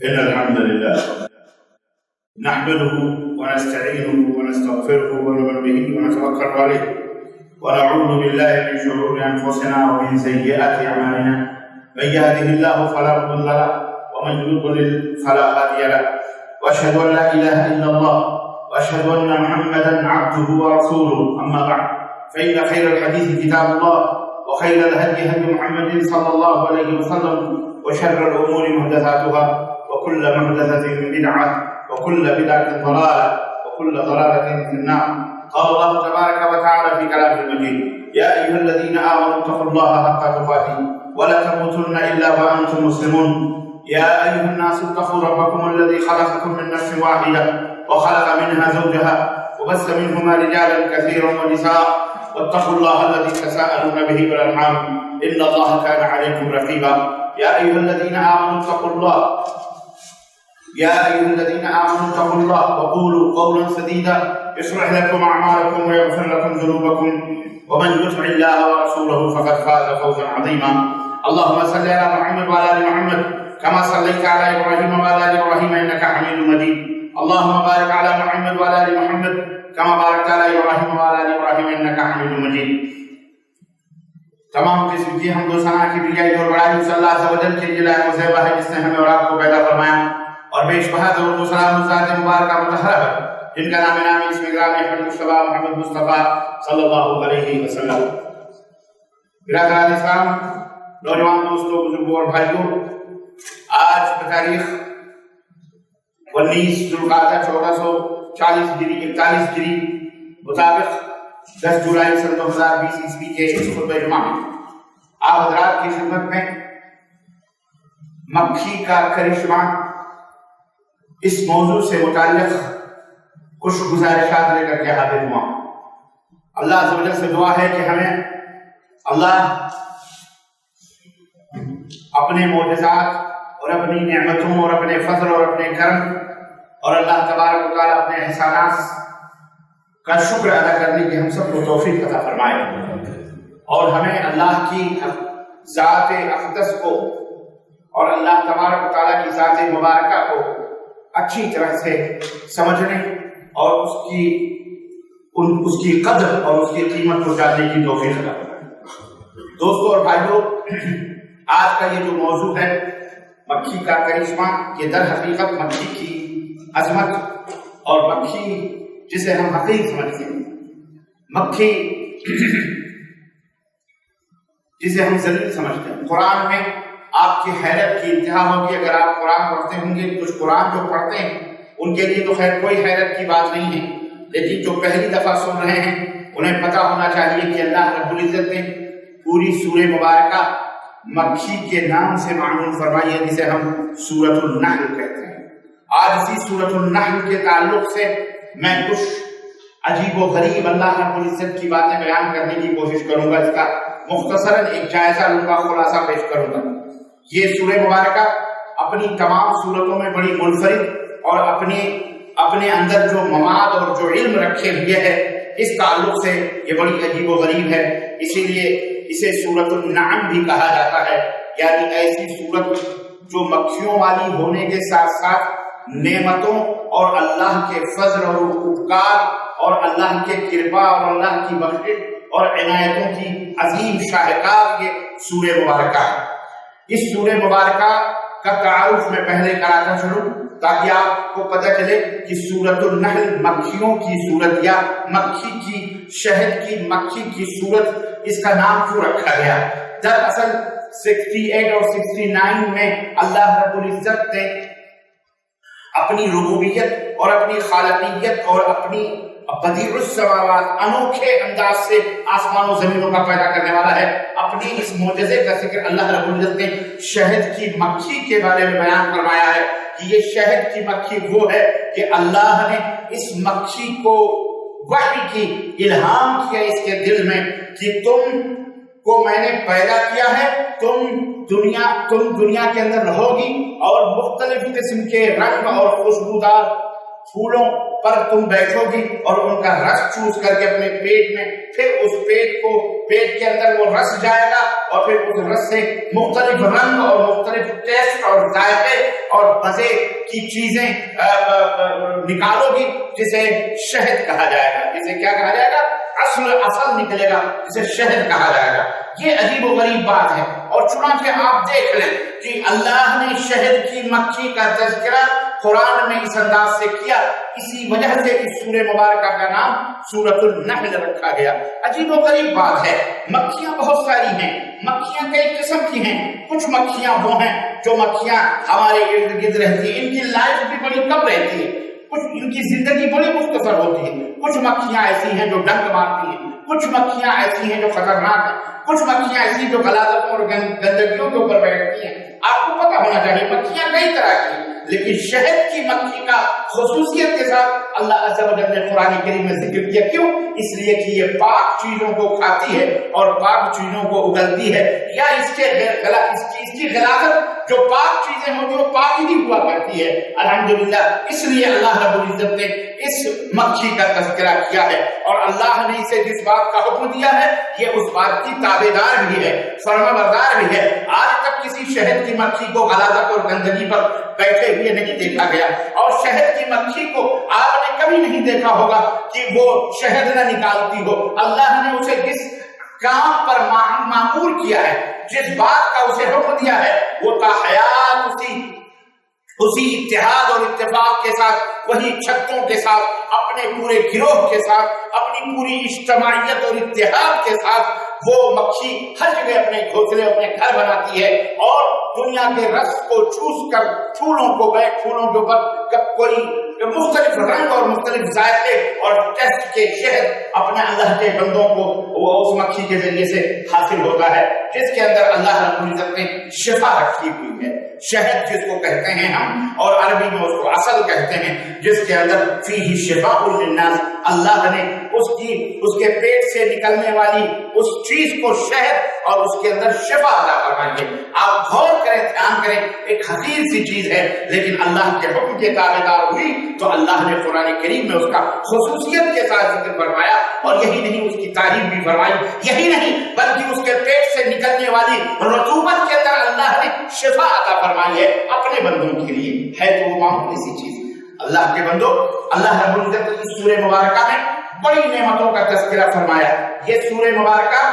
إن الحمد لله نحمده ونستعينه ونستغفره ونؤمن به ونتوكل عليه ونعوذ بالله من شرور أنفسنا ومن سيئات أعمالنا من يهده الله فلا مضل له ومن يضلل فلا هادي له وأشهد أن لا إله إلا الله وأشهد أن محمدا عبده ورسوله أما بعد فإن خير الحديث كتاب الله وخير الهدي هدي محمد صلى الله عليه وسلم وشر الأمور محدثاتها وكل محدثة بدعة وكل بدعة ضلالة وكل ضلالة في النار. قال الله تبارك وتعالى في كلامه المجيد: يا أيها الذين آمنوا اتقوا الله حق تقاته ولا تموتن إلا وأنتم مسلمون. يا أيها الناس اتقوا ربكم الذي خلقكم من نفس واحدة وخلق منها زوجها وبث منهما رجالا كثيرا ونساء واتقوا الله الذي تساءلون به والأرحام إن الله كان عليكم رقيبا. يا أيها الذين آمنوا اتقوا الله وقولوا قولا سديدا يصلح لكم أعمالكم ويغفر لكم ذنوبكم ومن يطع الله ورسوله فقد فاز فوزا عظيما. اللهم صل على محمد وعلى آل محمد كما صليت على إبراهيم وعلى آل إبراهيم إنك حميد مجيد. اللهم بارك على محمد وعلى آل محمد كما باركت على إبراهيم وعلى آل إبراهيم إنك حميد مجيد. تمام قسم کی حمد و ثنا کی بجائی اور بڑائی صلی اللہ عز و جل کے جلال مصیبہ ہے جس نے ہمیں اور آپ کو پیدا فرمایا اور بیش بہت اور سلام ذات مبارکہ مطہرہ ہے جن کا نام نامی اسم گرامی احمد مصطفیٰ محمد مصطفیٰ صلی اللہ علیہ وسلم. برادران اسلام، نوجوان دوستوں، بزرگوں اور بھائیوں، آج بتاریخ 19 ذوالقعدہ 1440 ہجری 41 ہجری مطابق 10 جولائی سن 2020 عیسوی کے اس خطبہ جمعہ میں آپ حضرات کی خدمت میں مکھی کا کرشمہ اس موضوع سے متعلق کچھ گزارشات لے کر کے حاضر ہوا. اللہ عز و جل سے دعا ہے کہ ہمیں اللہ اپنے معجزات اور اپنی نعمتوں اور اپنے فضل اور اپنے کرم اور اللہ تبارک و تعالیٰ اپنے احسانات کا شکر ادا کرنے کی ہم سب کو توفیق عطا فرمائے اور ہمیں اللہ کی ذات اقدس کو اور اللہ تبارک و تعالیٰ کی ذات مبارکہ کو اچھی طرح سے سمجھنے اور اس کی قدر اور اس کی قیمت کو جاننے کی توفیق عطا فرمائے. دوستوں اور بھائیوں، آج کا یہ جو موضوع ہے مکھی کا کرشمہ، یہ در حقیقت مکھی کی عظمت اور مکھی جسے ہم حقیق سمجھتے ہیں، مکھی جسے ہم ذلیل سمجھتے ہیں. قرآن میں آپ کی حیرت کی انتہا ہوگی اگر آپ قرآن پڑھتے ہوں گے. کچھ قرآن جو پڑھتے ہیں ان کے لیے تو خیر کوئی حیرت کی بات نہیں ہے، لیکن جو پہلی دفعہ سن رہے ہیں انہیں پتہ ہونا چاہیے کہ اللہ رب العزت نے پوری سورہ مبارکہ مکھی کے نام سے معلوم فرمائی ہے جسے ہم سورۃ النحل کہتے ہیں. آج اسی سورۃ النحل کے تعلق سے میں کچھ عجیب و غریب اللہ رب العزت کی باتیں بیان کرنے کی کوشش کروں گا. اس کا مختصراً ایک جائزہ لوں گا، خلاصہ پیش کروں گا. یہ سورہ مبارکہ اپنی تمام صورتوں میں بڑی منفرد اور اپنے اندر جو مواد اور جو علم رکھے ہوئے ہے اس تعلق سے یہ بڑی عجیب و غریب ہے. اسی لیے اسے سورۃ النعم بھی کہا جاتا ہے، یعنی ایسی صورت جو مکھیوں والی ہونے کے ساتھ ساتھ نعمتوں اور اللہ کے فضل اور اپکار اور اللہ کے کرپا اور اللہ کی بخشش اور عنایتوں کی عظیم شاہکار یہ سورہ مبارکہ ہے. اس سورہ مبارکہ کا تعارف میں پہلے کراتا چلوں تاکہ آپ کو پتہ چلے کہ سورۃ النحل مکھیوں کی سورت یا مکھی کی شہد کی مکھی کی سورت اس کا نام کیوں رکھا گیا. دراصل 68 اور 69 میں اللہ رب العزت نے اپنی ربوبیت اور اپنی خالقیت اور اپنی بدیع السماوات انوکھے انداز سے آسمان و زمینوں کا پیدا کرنے والا ہے. اپنی اس معجزے کا ذکر اللہ رب العزت نے شہد کی مکھی کے بارے میں بیان فرمایا ہے کہ یہ شہد کی مکھی وہ ہے کہ اللہ نے اس مکھی کو وحی کی، الہام کیا اس کے دل میں کہ تم کو میں نے پیدا کیا ہے، تم دنیا کے اندر رہو گی اور مختلف قسم کے رنگ اور خوشبودار پھولوں پر تم بیٹھو گی اور ان کا رس چوس کر کے اپنے پیٹ میں، پھر اس پیٹ کے اندر وہ رس جائے گا اور پھر اس رس سے مختلف رنگ اور مختلف ٹیسٹ اور ذائقے اور مزے کی چیزیں نکالو گی، جسے شہد کہا جائے گا۔ جسے کیا کہا جائے گا؟ اصل نکلے گا، جسے شہد کہا جائے گا۔ یہ عجیب و غریب بات ہے، اور چنانچہ آپ دیکھ لیں کہ اللہ نے شہد کی مکھی کا تذکرہ قرآن میں اس انداز سے کیا، اسی وجہ سے اس سورہ مبارکہ کا نام سورۃ النحل رکھا گیا۔ عجیب و غریب بات ہے، مکھیاں بہت ساری ہیں، مکھیاں کئی قسم کی ہیں۔ کچھ مکھیاں وہ ہیں جو مکھیاں ہمارے ارد گرد رہتی ہیں، ان کی لائف بھی بڑی کم رہتی ہے، کچھ ان کی زندگی بڑی مختصر ہوتی ہے۔ کچھ مکھیاں ایسی ہیں جو ڈنک مارتی ہیں، کچھ مکھیاں ایسی ہیں جو خطرناک ہیں، کچھ مکھیاں ایسی جو غلاظتوں اور گندگیوں کے اوپر بیٹھتی ہیں۔ آپ کو پتا ہونا چاہیے مکھیاں کئی طرح کی، لیکن شہد کی مکھی کا خصوصیت کے ساتھ اللہ عز و جل نے قرآن کریم میں ذکر کیا۔ کیوں؟ اس لیے کہ یہ پاک چیزوں کو کھاتی ہے اور پاک چیزوں کو اگلتی ہے، یا اس کی غلاظت جو پاک چیزیں ہوتی ہیں وہ پاک ہی ہوا کرتی ہے۔ الحمدللہ، اس لیے اللہ رب العزت نے اس مکھی کا تذکرہ کیا ہے، اور اللہ نے اسے جس بات کا حکم دیا ہے یہ اس بات کی تابعدار بھی ہے، فرما بردار بھی ہے۔ آج تک کسی شہد کی مکھی کو غلاظت اور گندگی پر بیٹھے ہوئے نہیں دیکھا گیا، اور شہد کی مکھی کو آپ نے کبھی نہیں دیکھا ہوگا کہ وہ شہد نہ نکالتی ہو۔ اللہ نے اسے جس کام پر معمور کیا ہے، جس بات کا اسے حکم دیا ہے، وہ تا حیات اسی اتحاد اور اتفاق کے ساتھ، وہی چھتوں کے ساتھ، اپنے پورے گروہ کے ساتھ، اپنی پوری اجتماعیت اور اتحاد کے ساتھ وہ مکھی ہر جگہ اپنے گھونسلے، اپنے گھر بناتی ہے، اور دنیا کے رس کو چوس کر پھولوں کے اوپر کوئی مختلف رنگ اور مختلف ذائقے اور ٹیسٹ کے شہد اپنے اللہ کے بندوں کو وہ اس مکھی کے ذریعے سے حاصل ہوتا ہے، جس کے اندر اللہ رب العزت نے شفا رکھی ہوئی ہے۔ شہد جس کو کہتے ہیں ہم، اور عربی میں اس کو عسل کہتے ہیں، جس کے اندر فیہ شفاء للناس، اللہ نے اس کے پیٹ سے نکلنے والی اس چیز کو شہد اور اس کے اندر شفا عطا فرمائی ہے۔ آپ غور کریں، دھیان کریں، ایک حقیر سی چیز ہے، لیکن اللہ کے حکم کے تابعدار ہوئی تو اللہ نے قرآن کریم میں اس کا خصوصیت کے ساتھ ذکر فرمایا، اور یہی نہیں، اس کی تعریف بھی فرمائی۔ یہی نہیں بلکہ اس کے پیٹ سے نکلنے والی رطوبت کے اندر اللہ نے شفا عطا فرمائی ہے اپنے بندوں کے لیے۔ ہے تو وہ معمولی سی چیز۔ اللہ کے بندو، اللہ رب العزت نے اس سورہ مبارکہ میں بڑی نعمتوں کا تذکرہ فرمایا۔ یہ سورہ مبارکہ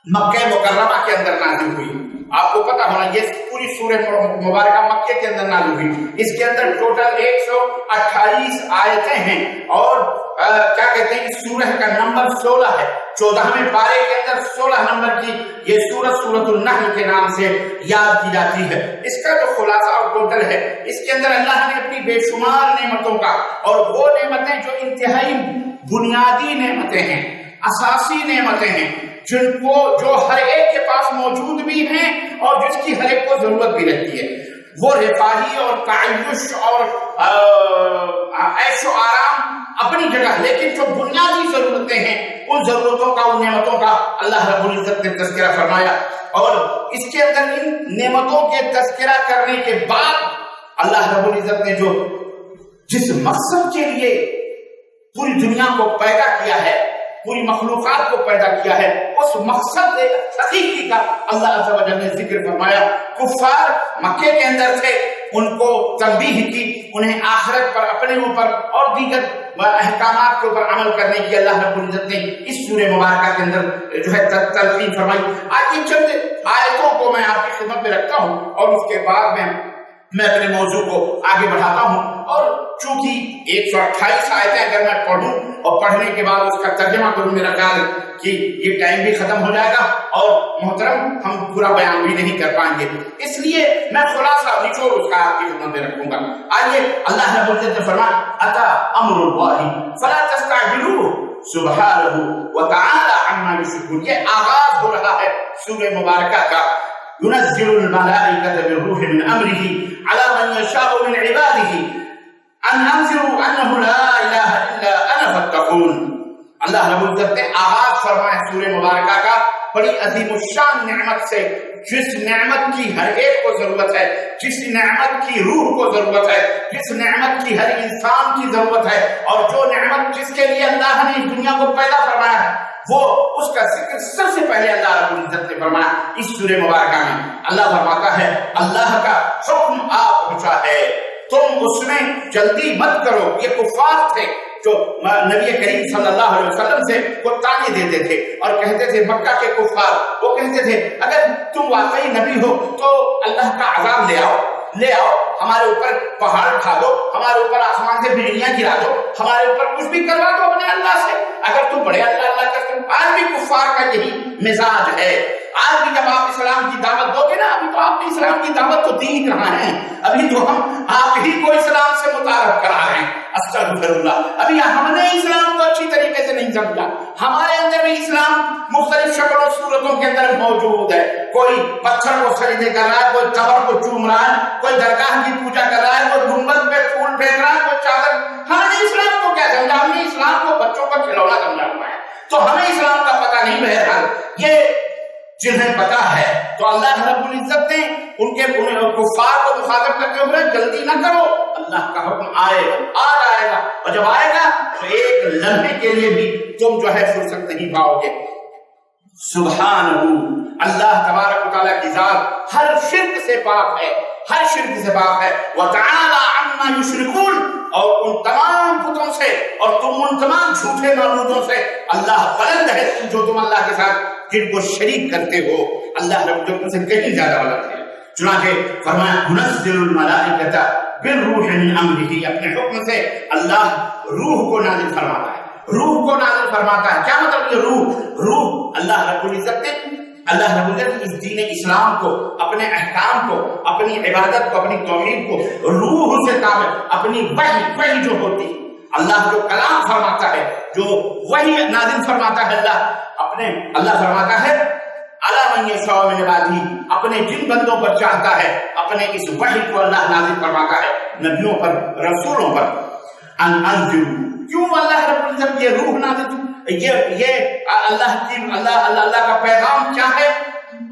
مکہ مکرمہ کے اندر نازل ہوئی۔ آپ کو پتا ہونا یہ پوری سورہ مبارکہ مکے کے اندر نازل ہوئی۔ اس کے اندر ٹوٹل 128 آیتیں ہیں، اور کیا کہتے ہیں، اس سورہ کا نمبر 16 ہے۔ 14ویں پارے کے اندر 16 نمبر کی یہ سورۃ النحل کے نام سے یاد کی جاتی ہے۔ اس کا جو خلاصہ اور ٹوٹل ہے، اس کے اندر اللہ نے اپنی بے شمار نعمتوں کا، اور وہ نعمتیں جو انتہائی بنیادی نعمتیں ہیں، اساسی نعمتیں ہیں، جو ہر ایک کے پاس موجود بھی ہیں اور جس کی ہر ایک کو ضرورت بھی رہتی ہے، وہ رفاہی اور تعیش اور عیش و آرام اپنی جگہ، لیکن جو بنیادی ضرورتیں ہیں ان ضرورتوں کا، ان نعمتوں کا اللہ رب العزت نے تذکرہ فرمایا۔ اور اس کے اندر ان نعمتوں کے تذکرہ کرنے کے بعد اللہ رب العزت نے جس مقصد کے لیے پوری دنیا کو پیدا کیا ہے، پوری مخلوقات کو پیدا کیا ہے، اس مقصد حقیقی کا اللہ عز و جل نے ذکر فرمایا۔ کفار مکے کے اندر تھے، ان کو تنبیہ کی، انہیں آخرت پر، اپنے اوپر اور دیگر احکامات کے اوپر عمل کرنے کی اللہ رب العزت نے اس سورہ مبارکہ کے اندر تلقین فرمائی۔ آج ان چند آیتوں کو میں آپ کی خدمت میں رکھتا ہوں، اور اس کے بعد میں اپنے موضوع کو آگے بڑھاتا ہوں۔ اور چونکہ 128 آیتیں اگر میں پڑھوں اور پڑھنے کے بعد اس کا ترجمہ کروں، میرا خیال کہ یہ ٹائم بھی ختم ہو جائے گا، اور محترم ہم پورا بیان بھی نہیں کر پائیں گے، اس لیے میں خلاصہ نچوڑ اس کا آپ کی خدمت میں رکھوں گا۔ آئیے، اللہ نے بولتے فرمایا، اتا امر اللہ فلا تستعجلوہ سبحانہ وتعالی عما یشرکون۔ یہ آغاز ہو رہا ہے سورہ مبارکہ کا۔ ينزل الملائكة بالروح من أمره على من يشاء من عباده أن أنذروا أنه لا إله إلا أنا فاتقون۔ اللہ رب العزت نے آغاز فرمایا سورہ مبارکہ کا بڑی عظیم الشان نعمت سے، جس نعمت کی ہر ایک کو ضرورت ہے، جس نعمت کی روح کو ضرورت ہے، جس نعمت کی ہر انسان کی ضرورت ہے، اور جو نعمت جس کے لیے اللہ نے اس دنیا کو پیدا فرمایا ہے، وہ اس کا ذکر سب سے پہلے اللہ رب العزت نے فرمایا اس سورہ مبارکہ میں۔ اللہ فرماتا ہے اللہ کا حکم آ پہنچا ہے، تم اس میں جلدی مت کرو۔ یہ کفار تھے جو نبی کریم صلی اللہ علیہ وسلم سے وہ تانے دیتے تھے اور کہتے تھے، مکہ کے کفار وہ کہتے تھے اگر تم واقعی نبی ہو تو اللہ کا عذاب لے آؤ، ہمارے اوپر پہاڑ اٹھا دو، ہمارے اوپر آسمان سے بجلیاں گرا دو، ہمارے اوپر کچھ بھی کروا دو اپنے اللہ سے، اگر تم بڑے اللہ کرتے ہو۔ آج بھی کفار کا یہی مزاج ہے۔ آج بھی جب آپ اسلام کی دعوت دو گے نا، ابھی تو آپ نے اسلام کی دعوت تو دی ہی کہاں ہے، ابھی تو ہم آپ ہی کو اسلام سے متعارف کرا رہے ہیں۔ استغفر اللہ، ابھی ہم نے اسلام کو اچھی طریقے سے نہیں سمجھا۔ ہمارے اندر بھی اسلام مختلف شکل و صورتوں کے اندر موجود ہے، کوئی پتھر کو سجدے کر رہا ہے، کوئی قبر کو چوم رہا ہے، کوئی درگاہ کی پوجا کر رہا ہے، کوئی گنبد پہ پھول پھینک رہا ہے، کوئی چادر۔ ہم نے اسلام کو کیا سمجھا؟ ہم نے اسلام کو بچوں کا کھلونا سمجھا ہوا ہے، تو ہمیں اسلام کا پتہ نہیں۔ بہرحال یہ جنہیں پتا ہے تو اللہ رب العزت نے ان کے کفار کو مخاطب کرتے ہوئے جلدی نہ کرو، اللہ کا حکم آئے گا، اور جب آئے گا تو ایک لمحے کے لیے بھی تم جو ہے فرصت نہیں پاؤ گے۔ سبحانہ، اللہ تبارک و تعالیٰ کی ذات ہر شرک سے پاک ہے، ہر شرک سے پاک ہے۔ وتعالی عما یشرکون، اور ان تمام بتوں سے اور تم ان تمام جھوٹے معبودوں سے اللہ بلند ہے، جو تم اللہ کے ساتھ جن کو شریک کرتے ہو۔ اللہ رب العزت سے کہیں زیادہ بلند ہے۔ چنانچہ فرمایا منزل الملائکۃ بالروح من امرہ، اپنے حکم سے اللہ روح کو نازل فرماتا ہے، روح کو نازل فرماتا ہے۔ کیا مطلب یہ روح اللہ رب العزت نے، اللہ رب العزت اس دین اسلام کو، اپنے احکام کو، اپنی عبادت کو، اپنی توحید کو روح سے تعلق، اپنی وحی جو ہوتی ہے، اللہ جو کلام فرماتا ہے، جو وحی نازل فرماتا ہے، اللہ فرماتا ہے علی من یشاء من عبادہ، اپنے جن بندوں پر چاہتا ہے اپنے اس وحی کو اللہ نازل فرماتا ہے نبیوں پر، رسولوں پر۔ کیوں اللہ رب العزت یہ روح نازل، یہ اللہ کا پیغام کیا ہے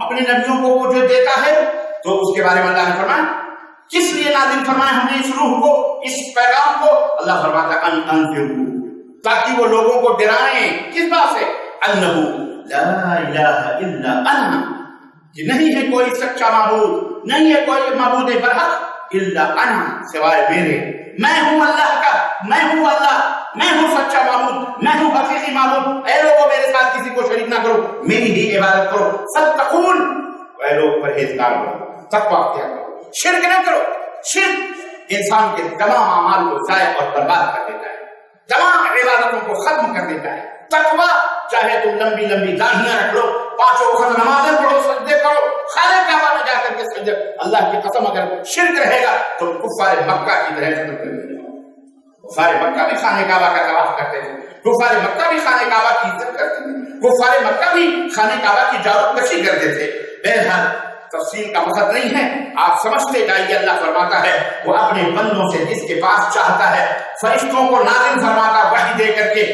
اپنے نبیوں کو وہ جو دیتا ہے، تو اس کے بارے میں اللہ نے فرمایا کس لیے نازل فرمایا ہم نے اس روح کو، اس پیغام کو۔ اللہ فرماتا ہے تاکہ وہ لوگوں کو ڈرائیں، کس بات سے؟ انہ لا الہ الا انا، کہ نہیں ہے کوئی سچا معبود، نہیں ہے کوئی معبود برحق الا انا، سوائے میرے، میں ہوں اللہ کا، میں ہوں اللہ، میں ہوں سچا معبود، میں ہوں حقیقی معبود۔ اے لوگوں میرے ساتھ کسی کو شریک نہ کرو، میری ہی عبادت کرو۔ فاتقون، اے لوگ پرہیزگار کرو، تقویٰ اختیار کرو، شرک نہ کرو۔ شرک انسان کے تمام اعمال کو ضائع اور برباد کر دیتا ہے، تمام عبادتوں کو ختم کر دیتا ہے۔ تقویٰ، چاہے تم لمبی لمبی داڑھیاں رکھ لو، 5 وقت نمازیں پڑھو، سجدے کرو، خانہ کعبہ میں جا کر کے سجدے، اللہ کی قسم اگر شرک رہے گا تو کفار مکہ کی طرح ختم کر دے گا۔ کفار مکہ بھی خانہ کعبہ کا طواف کرتے تھے، کفار مکہ بھی خانہ کعبہ کی عزت کرتے تھے، کفار مکہ بھی خانہ کعبہ کی جاروکشی کرتے تھے۔ بہرحال تفصیل کا وقت نہیں ہے، آپ سمجھتے جائیے۔ اللہ فرماتا ہے وہ اپنے بندوں سے جس کے پاس چاہتا ہے فرشتوں کو نازل فرماتا وحی دے کر کے،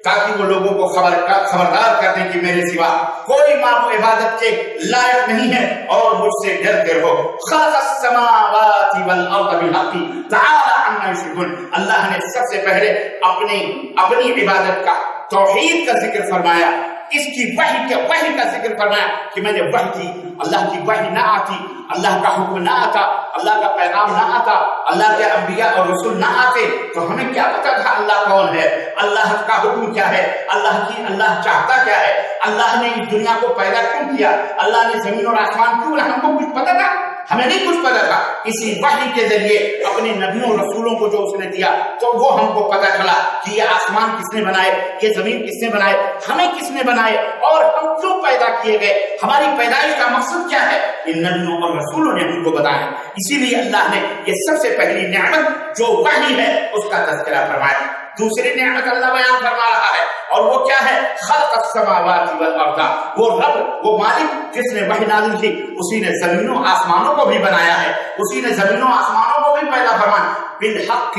تاکہ وہ لوگوں کو خبردار کر دیں کہ میرے سوا کوئی معبود عبادت کے لائق نہیں ہے اور مجھ سے ڈرتے رہو۔ خلق السماوات والارض بالحق تعالی عما یشرکون، اللہ نے سب سے پہلے اپنی عبادت کا، توحید کا ذکر فرمایا، اس کی وحی کا ذکر فرمایا کہ میں نے وحی کی۔ اللہ کی وحی نہ آتی، اللہ کا حکم نہ آتا، اللہ کا پیغام نہ آتا، اللہ کے انبیاء اور رسول نہ آتے تو ہمیں کیا پتا تھا اللہ کون ہے، اللہ کا حکم کیا ہے، اللہ چاہتا کیا ہے، اللہ نے اس دنیا کو پیدا کیوں کیا، اللہ نے زمین اور آسمان کیوں، ہم کو کچھ پتا تھا؟ ہمیں نہیں کچھ پتا تھا۔ اسی وحی کے ذریعے اپنے نبیوں رسولوں کو جو اس نے دیا تو وہ ہم کو پتا چلا کہ یہ آسمان کس نے بنائے، یہ زمین کس نے بنائے، ہمیں کس نے بنائے اور ہم کیوں پیدا کیے گئے، ہماری پیدائش کا مقصد کیا ہے، ان نبیوں اور رسولوں نے ہم کو بتایا۔ اسی لیے اللہ نے یہ سب سے پہلی نعمت جو وحی ہے اس کا تذکرہ فرمایا۔ دوسری نعمت اللہ بیان فرما رہا ہے اور وہ کیا ہے؟ خلق السماوات والارض، وہ رب، وہ مالک جس نے وحی نازل کی، اسی نے زمینوں آسمانوں کو بھی بنایا ہے، اسی نے زمینوں آسمانوں کو بھی پیدا فرمایا بالحق،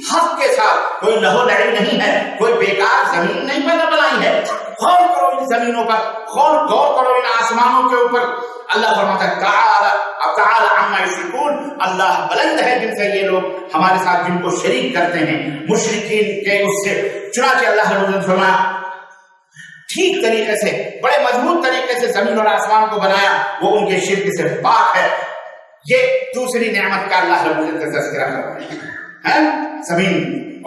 حق کے ساتھ، کوئی لہو لہی نہیں ہے، کوئی بیکار زمین نہیں پیدا بنائی ہے، غور کرو ان زمینوں پر، غور کرو ان آسمانوں کے اوپر. اللہ فرماتا ہے تعالی عما یشرکون، اللہ بلند ہے جن سے یہ لوگ ہمارے ساتھ جن کو شریک کرتے ہیں مشرکین کے اس سے. چنانچہ اللہ رب العزت فرمایا ٹھیک طریقے سے بڑے مضبوط طریقے سے زمین اور آسمان کو بنایا، وہ ان کے شرک سے پاک ہے. یہ دوسری نعمت کا اللہ رب العزت کا تذکرہ کر رہے ہیں. زمین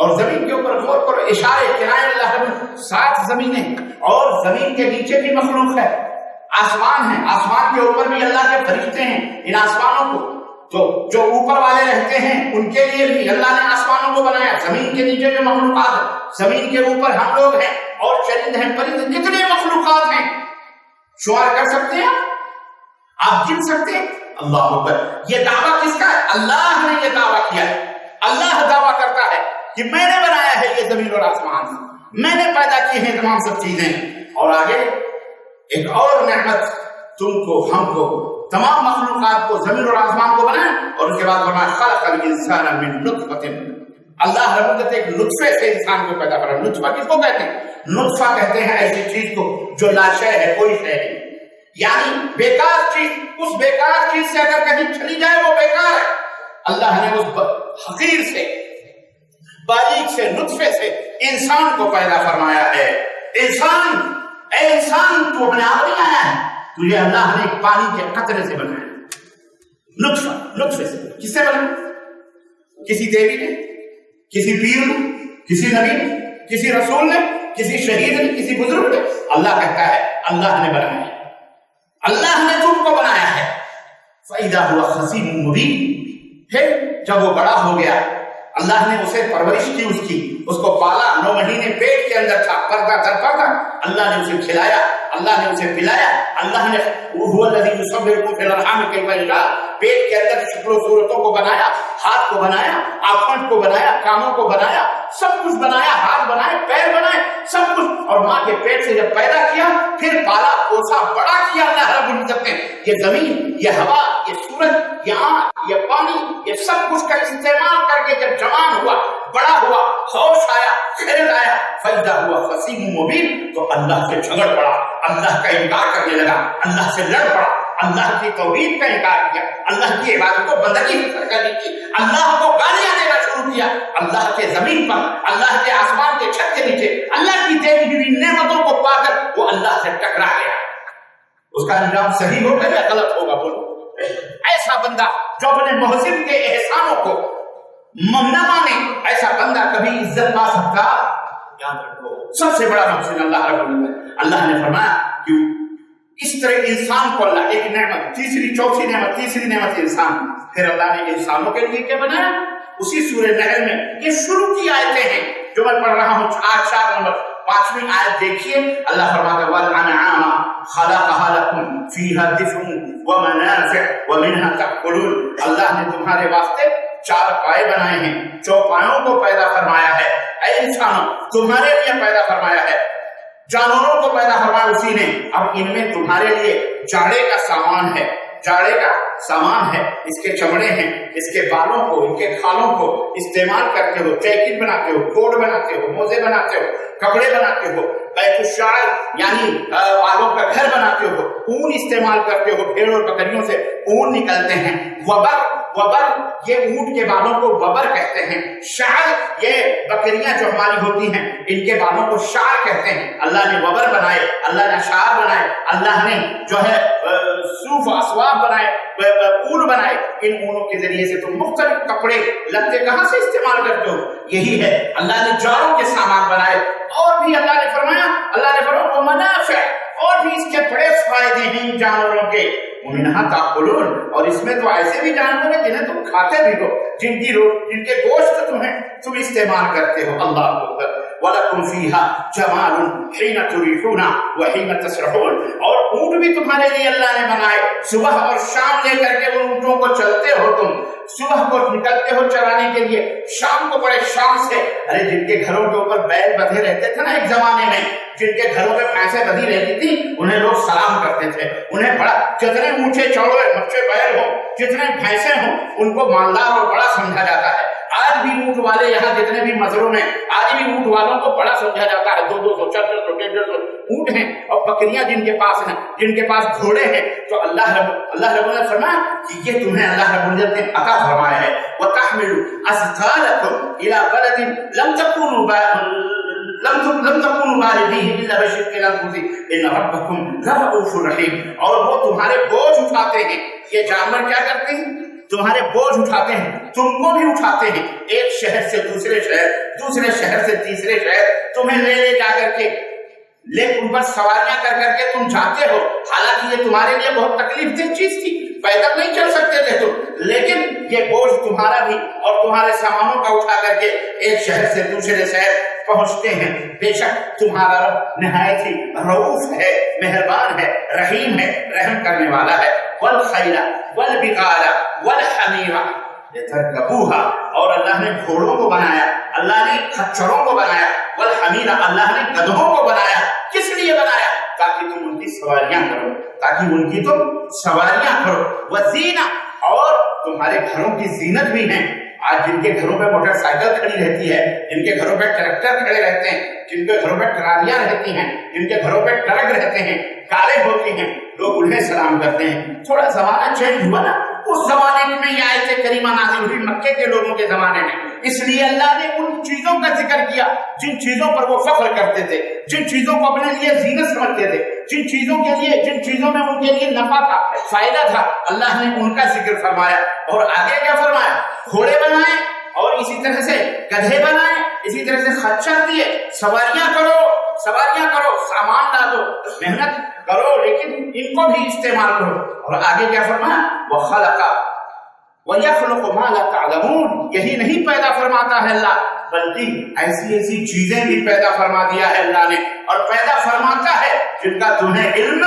اور زمین کے اوپر غور کرو، اشارے کنائے اللہ رب 7 زمینیں اور زمین کے نیچے بھی مخلوق ہے. آسمان ہے، آسمان کے اوپر بھی اللہ کے فرشتے ہیں. ان آسمانوں کو جو اوپر والے رہتے ہیں ان کے لیے بھی اللہ نے آسمانوں کو بنایا. زمین کے نیچے جو مخلوقات ہیں، زمین کے اوپر ہم لوگ ہیں اور چرند ہیں، پرند، کتنے مخلوقات ہیں شمار کر سکتے ہیں آپ گن سکتے ہیں؟ اللہ اکبر. یہ دعویٰ کس کا ہے؟ اللہ نے یہ دعویٰ کیا ہے. اللہ دعویٰ کرتا ہے کہ میں نے بنایا ہے یہ زمین اور آسمان، میں نے پیدا کی ہیں تمام سب چیزیں. اور آگے ایک اور نعمت تم کو، ہم کو، تمام مخلوقات کو، زمین اور آسمان کو بنایا. اور اس کے بعد فرمایا خلق الانسان من نطفۃ. اللہ رب العزت ایک نطفے سے انسان کو پیدا کرا. نطفہ کس کو کہتے ہیں؟ نطفہ کہتے ہیں ایسی چیز کو جو لا شے ہے، کوئی شے نہیں، یعنی بیکار چیز. اس بیکار چیز سے اگر کہیں چلی جائے وہ بیکار ہے. اللہ نے اس حقیر سے، باریک سے، نطفے سے انسان کو پیدا فرمایا ہے. انسان، اے انسان تو اپنے آپ نہیں آیا ہے، تجھے اللہ نے ایک پانی کے قطرے سے بنایا. نطفے سے. کس سے بنایا؟ کسی دیوی نے، کسی پیر نے، کسی نبی نے، کسی رسول نے، کسی شہید نے، کسی بزرگ نے. اللہ کہتا ہے اللہ نے بنایا ہے، اللہ نے تم کو بنایا ہے. فَإِذَا هُوَ خَصِيمٌ مُبِينٌ. پھر جب وہ بڑا ہو گیا، اللہ نے اسے پرورش کی، اس کو پالا. 9 مہینے پیٹ کے اندر تھا، پردہ در پردہ. اللہ نے اسے کھلایا، اللہ نے اسے پلایا. اللہ نے هُوَ الَّذِي يُصَوِّرُكُمْ فِي الْأَرْحَامِ كَيْفَ يَشَاءُ. پیٹ کے اندر شکل و صورتوں کو بنایا، ہاتھ کو بنایا، آنکھوں کو بنایا، کانوں کو بنایا، سب کچھ بنایا، ہاتھ بنائے، پیر بنائے، سب کچھ. اور ماں کے پیٹ سے جب پیدا کیا پھر پالا پوسا بڑا کیا اللہ رب العزت نے. یہ زمین، یہ ہوا، یہ سورج، یہ آنکھ، یہ پانی، یہ سب کچھ کا استعمال کر کے جب جوان ہوا، بڑا ہوا، ہوش آیا، خرد آیا، فَإِذَا هُوَ خَصِيمٌ مُبِينٌ. تو اللہ سے جھگڑ پڑا، اللہ کا انکار کرنے لگا، اللہ سے لڑ پڑا، اللہ کی توحید کا انکار کیا، اللہ کی عبادت کو بندگی کرنے کی، اللہ کو گالیاں دینا شروع کیا. اللہ کے زمین پر، اللہ کے آسمان کے چھت کے نیچے اللہ کی دی ہوئی نعمتوں کو پا کر وہ اللہ سے ٹکرا گیا. اس کا انجام صحیح ہوگا یا غلط ہوگا؟ بولو. ایسا بندہ جو اپنے محسن کے احسانوں کو نہ مانے، ایسا بندہ کبھی عزت پا سکتا؟ یاد رکھو سب سے بڑا محسن اللہ رب العزت. اللہ نے فرمایا کہ اس طرح انسان کو اللہ ایک نعمت، تیسری چوتھی نعمت، تیسری نعمت انسان. پھر اللہ نے انسانوں کے لیے کیا بنایا؟ اسی سورہ نحل میں یہ شروع کی آیتیں ہیں جو میں پڑھ رہا ہوں. 4 نمبر 5ویں آیت دیکھیے. اللہ فرماتا ہے وَالْأَنْعَامَ خَلَقَهَا لَكُمْ فِيهَا دِفْءٌ وَمَنَافِعُ وَمِنْهَا تَأْكُلُونَ. اللہ نے تمہارے واسطے 4 پائے بنائے ہیں، چوپایوں کو پیدا فرمایا ہے. اے انسانوں تمہارے لیے پیدا فرمایا ہے. جانوروں کو پیدا فرمایا اسی نے. اب ان میں تمہارے لیے جاڑے کا سامان ہے، جاڑے کا سامان ہے. اس کے چمڑے ہیں، اس کے بالوں کو، ان کے کھالوں کو استعمال کرتے ہو. جیکٹ بناتے ہو، کوٹ بناتے ہو، موزے بناتے ہو، کپڑے بناتے ہو. بیت الشعر یعنی بالوں کا گھر بناتے ہو. اون استعمال کرتے ہو، بھیڑ اور بکریوں سے اون نکلتے ہیں. وبر یہ اونٹ کے بالوں کو وبر کہتے ہیں. شعر یہ بکریاں جو ہماری ہوتی ہیں ان کے بالوں کو شعر کہتے ہیں. اللہ نے وبر بنائے، اللہ نے شعر بنائے، اللہ نے جو ہے صوف اسواب بنائے، اون بنائے. ان اونوں کے ذریعے سے تم مختلف کپڑے لتے کہاں سے استعمال کرتے ہو؟ یہی ہے. اللہ نے جاڑوں کے سامان بنائے. اور بھی اللہ نے فرمایا وَمَنَافِعُ، اور بھی اس کے بڑے فائدے ہیں جانوروں کے. وَمِنْهَا تَأْكُلُونَ، اور اس میں تو ایسے بھی جانور ہیں جنہیں تم کھاتے بھی ہو، جن کے گوشت تم استعمال کرتے ہو. اللہ اکبر. وَلَكُمْ فِيهَا جَمَالٌ حِينَ تُرِيحُونَ وَحِينَ تَسْرَحُونَ. اور اونٹ بھی تمہارے لیے اللہ نے بنائے. صبح اور شام لے کر کے ان اونٹوں کو چلتے ہو تم. صبح کو نکلتے ہو چرانے کے لیے، شام کو بڑے شام سے. ارے جن کے گھروں کے اوپر بیل بندھے رہتے تھے نا ایک زمانے میں، جن کے گھروں میں بھینسیں بندھی رہتی تھی، انہیں لوگ سلام کرتے تھے. انہیں بڑا، جتنے اونچے چوڑے مچھے بیل ہوں، جتنے بھینسیں ہوں، ان کو مالدار اور بڑا سمجھا جاتا ہے. آج بھی اونٹ والے یہاں جتنے بھی مزروں میں، آج بھی اونٹ والوں کو بڑا سمجھا جاتا ہے. 200 400 150 اونٹ ہیں اور بکریاں جن کے پاس ہیں، جن کے پاس گھوڑے ہیں، تو اللہ رب العزت نے فرمایا کہ یہ تمہیں اللہ رب العزت نے عطا فرمایا ہے۔ وَتَحْمِلُ أَثْقَالَكُمْ إِلَىٰ بَلَدٍ لَمْ تَكُونُوا بالغیه الا بشق الانفس ان ربکم لرؤوف رحیم۔ اور وہ تمہارے بوجھ اٹھاتے ہیں، یہ جانور کیا کرتے ہیں؟ تمہارے بوجھ اٹھاتے ہیں، تم کو بھی اٹھاتے ہیں، ایک شہر سے دوسرے شہر، دوسرے شہر سے تیسرے شہر، تمہیں لے جا کر کے ان پر سواریاں کر کر کے تم جاتے ہو۔ حالانکہ یہ تمہارے لیے بہت تکلیف دہ چیز تھی، پیدل نہیں چل سکتے تھے تم، لیکن یہ بوجھ تمہارا بھی اور تمہارے سامانوں کا اٹھا کر کے ایک شہر سے دوسرے شہر پہنچتے ہیں۔ بے شک تمہارا رب نہایت ہی رؤوف ہے، مہربان ہے، رحیم ہے، رحم کرنے والا ہے۔ والخیل والبغال والحمیر لترکبوها، اور اللہ نے گھوڑوں کو بنایا، اللہ نے خچروں کو بنایا، والحمیر اللہ نے گدھوں کو بنایا۔ کس لیے بنایا؟ تاکہ تم ان کی سواریاں کرو، تاکہ ان کی تم سواریاں کرو۔ وزینہ، اور تمہارے گھروں کی زینت بھی ہیں۔ آج جن کے گھروں پہ موٹر سائیکل کھڑی رہتی ہے، جن کے گھروں پہ ٹریکٹر کھڑے رہتے ہیں، جن کے گھروں پہ ٹرالیاں رہتی ہیں، جن کے گھروں پہ ٹرک رہتے ہیں، کاریں ہوتی ہیں، لوگ انہیں سلام کرتے ہیں۔ تھوڑا زمانہ چینج ہوا نا، اس زمانے میں یہ آیت کریمہ نازل ہوئی مکے کے لوگوں کے زمانے میں، اس لیے اللہ نے ان چیزوں کا ذکر کیا جن چیزوں پر وہ فخر کرتے تھے، جن چیزوں کو اپنے لیے زینت سمجھتے تھے، جن چیزوں کے لیے، جن چیزوں میں ان کے لیے نفع تھا، فائدہ تھا، اللہ نے ان کا ذکر فرمایا۔ اور آگے کیا فرمایا؟ گھوڑے بنائے، اور اسی طرح سے گدھے بنائے، اسی طرح سے خچر دیے، سواریاں کرو، سواریاں کرو، سامان لا دو، محنت کرو، لیکن ان کو بھی استعمال کرو۔ اور آگے کیا فرمایا؟ وَخَلَقَ وَيَخْلُقُ مَا لَا تَعْلَمُونَ، یہی نہیں پیدا فرماتا ہے اللہ، بلکہ ایسی ایسی چیزیں بھی پیدا فرما دیا ہے اللہ نے، اور پیدا فرماتا ہے جن کا تمہیں علم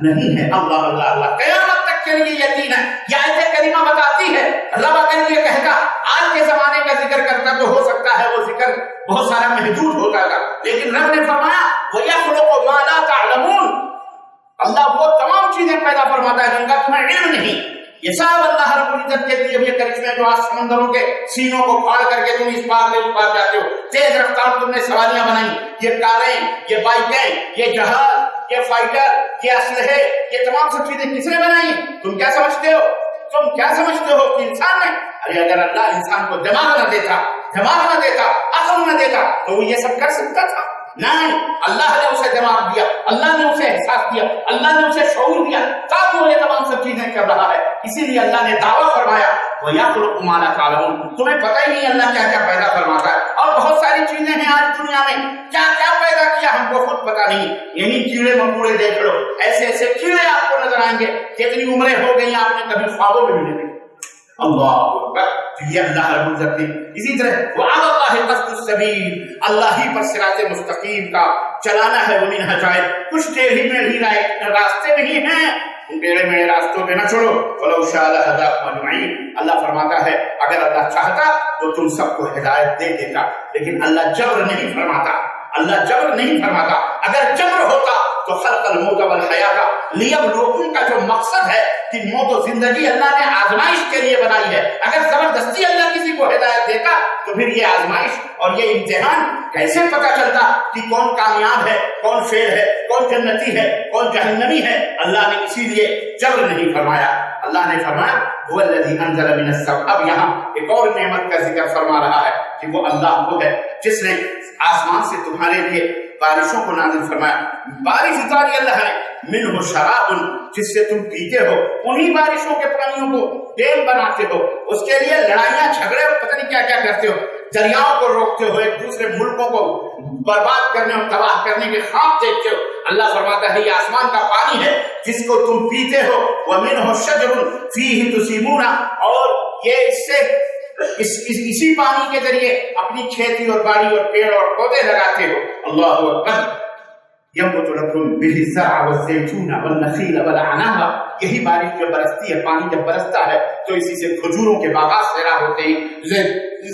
نہیں ہے۔ اللہ اللہ اللہ، قیامت تک کے لیے یقین ہے۔ یہ آیت کریمہ بتاتی ہے، رب اگر یہ کہتا آج کے زمانے کا ذکر کرتا تو ہو سکتا ہے وہ ذکر بہت سارا محدود ہوتا تھا، لیکن رب نے فرمایا وَيَخْلُقُ مَا لَا تَعْلَمُونَ، اللہ وہ تمام چیزیں پیدا فرماتا ہے جن کا تمہیں علم نہیں۔ یہ سب اللہ رب العزت کے دیے ہوئے کرشمے جو آج سمندروں کے سینوں کو پھاڑ کر کے تم اس پار سے اس پار جاتے ہو، تیز رفتار تم نے سواریاں بنائی، یہ کاریں، یہ بائکیں، یہ جہاز، یہ فائٹر، یہ اسلحے، یہ تمام سب چیزیں کس نے بنائی؟ تم کیا سمجھتے ہو؟ تم کیا سمجھتے ہو کہ انسان نے؟ ارے اگر اللہ انسان کو دماغ نہ دیتا، عقل نہ دیتا تو وہ یہ سب کر سکتا تھا؟ نہیں، اللہ نے اسے دماغ دیا، اللہ نے اسے احساس دیا، اللہ نے اسے شعور دیا، تب وہ یہ تمام سب چیزیں کر رہا ہے۔ اسی لیے اللہ نے دعویٰ فرمایا وَيَخْلُقُ مَا لَا تَعْلَمُونَ، تمہیں پتہ ہی نہیں اللہ کیا کیا پیدا فرماتا ہے۔ اور بہت ساری چیزیں ہیں آج دنیا میں، کیا کیا پیدا کیا ہم کو خود پتہ نہیں۔ یہی کیڑے مکوڑے دیکھ لو، ایسے ایسے کیڑے آپ کو نظر آئیں گے، کتنی عمریں ہو گئی آپ نے کبھی خوابوں میں بھی نہیں دیکھی۔ اللہ اکبر، یہ اللہ رب العزت نے اسی طرح وعلى اللہ قصد السبیل، اللہ ہی پر صراط مستقیم کا چلانا ہے۔ ومن عجائب، کچھ ٹیڑھی میڑھی راستے نہیں ہیں، ان ٹیڑھے میڑھے راستوں پہ نہ چھوڑو۔ ولو شاء لهداكم اجمعین، اللہ فرماتا ہے اگر اللہ چاہتا تو تم سب کو ہدایت دے دیتا، لیکن اللہ جبر نہیں فرماتا، اللہ جبر نہیں فرماتا۔ اگر جبر ہوتا تو خلق الموت والحیات لیبلوکم کا جو مقصد ہے کہ موت و زندگی اللہ نے آزمائش کے لیے بنائی ہے، اگر زبردستی اللہ کسی کو ہدایت دیتا تو پھر یہ آزمائش اور یہ امتحان کیسے پتہ چلتا کہ کون کامیاب ہے، کون فیل ہے، کون جنتی ہے، کون جہنمی ہے؟ اللہ نے اسی لیے جبر نہیں فرمایا۔ اللہ نے فرمایا هو الذی انزل من السماء، اب یہاں ایک اور نعمت کا ذکر فرما رہا ہے کہ وہ اللہ وہ ہے جس نے آسمان سے تمہارے لیے بارشوں کو نازل فرمایا، بارش اتاری اللہ نے، منہ شراب، جس سے تم پیتے ہو، انہی بارشوں کے پانیوں کو ڈیم بناتے ہو، اس کے لیے لڑائیاں جھگڑے پتہ نہیں کیا کیا کرتے ہو، دریاؤں کو روکتے ہو، ایک دوسرے ملکوں کو برباد کرنے اور تباہ کرنے کے خواب دیکھتے ہو۔ اللہ فرماتا ہے یہ آسمان کا پانی ہے جس کو تم پیتے ہو، وَمِنْهُ شَجَرٌ فِيهِ تُسِيمُونَ، اور یہ اس سے اسی پانی کے ذریعے اپنی کھیتی اور باڑی اور پیڑ اور پودے لگاتے ہو۔ اللہ اکبر، يَنبُتُ لَكُمْ بِهِ الزَّرْعُ وَالزَّيْتُونَ وَالنَّخِيلَ وَالْأَعْنَابَ، یہی بارش جب برستی ہے، پانی جب برستا ہے تو اسی سے کھجوروں کے باغات پیدا ہوتے ہیں،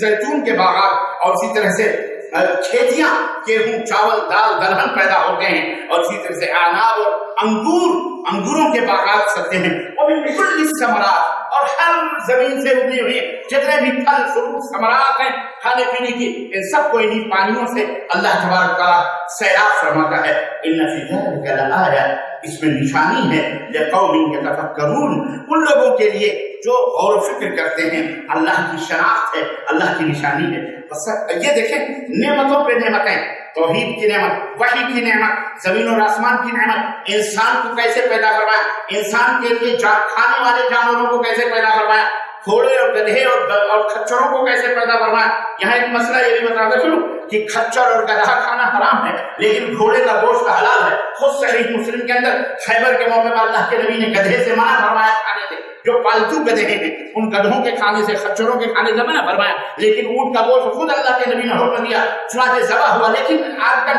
زیتون کے باغات، اور اسی طرح سے کھیتیاں گیہوں چاول دال دلہن پیدا ہوتے ہیں، اور اسی طرح سے انار اور انگوروں کے باغات سکتے ہیں، وہ بھی بالکل ثمرات، اور ہر زمین سے اگے ہوئے جتنے بھی پھل فروٹ ثمرات ہیں کھانے پینے کی، ان سب کو انہیں پانیوں سے اللہ تبارک تعالیٰ سیراب فرماتا ہے۔ ان فی ذلک لآیہ، اس میں نشانی ہے، لقوم یتفکرون، ان لوگوں کے لیے جو غور و فکر کرتے ہیں، اللہ کی شناخت ہے، اللہ کی نشانی ہے۔ بس یہ دیکھیں نعمتوں پہ نعمتیں، توحید کی نعمت، وحی کی نعمت، زمین اور آسمان کی نعمت، انسان کو کیسے پیدا فرمایا، انسان کے لیے کھانے والے جانوروں کو کیسے پیدا فرمایا، گھوڑے اور گدھے اور کھچروں کو کیسے پیدا فرمایا۔ یہاں ایک مسئلہ یہ بھی بتا دوں کہ کھچر اور گدھا کھانا حرام ہے، لیکن گھوڑے کا گوشت حلال ہے۔ خود صحیح مسلم کے اندر خیبر کے موقع پر اللہ کے نبی نے گدھے سے منع فرمایا کھانے سے، جو پالتو گدھے ہیں ان گدھوں کے کھانے سے، کھچروں کے کھانے سے منع فرمایا، لیکن اونٹ کا گوشت خود اللہ کے نبی نے حکم دیا، چنانچہ ذبح ہوا۔ لیکن آج کل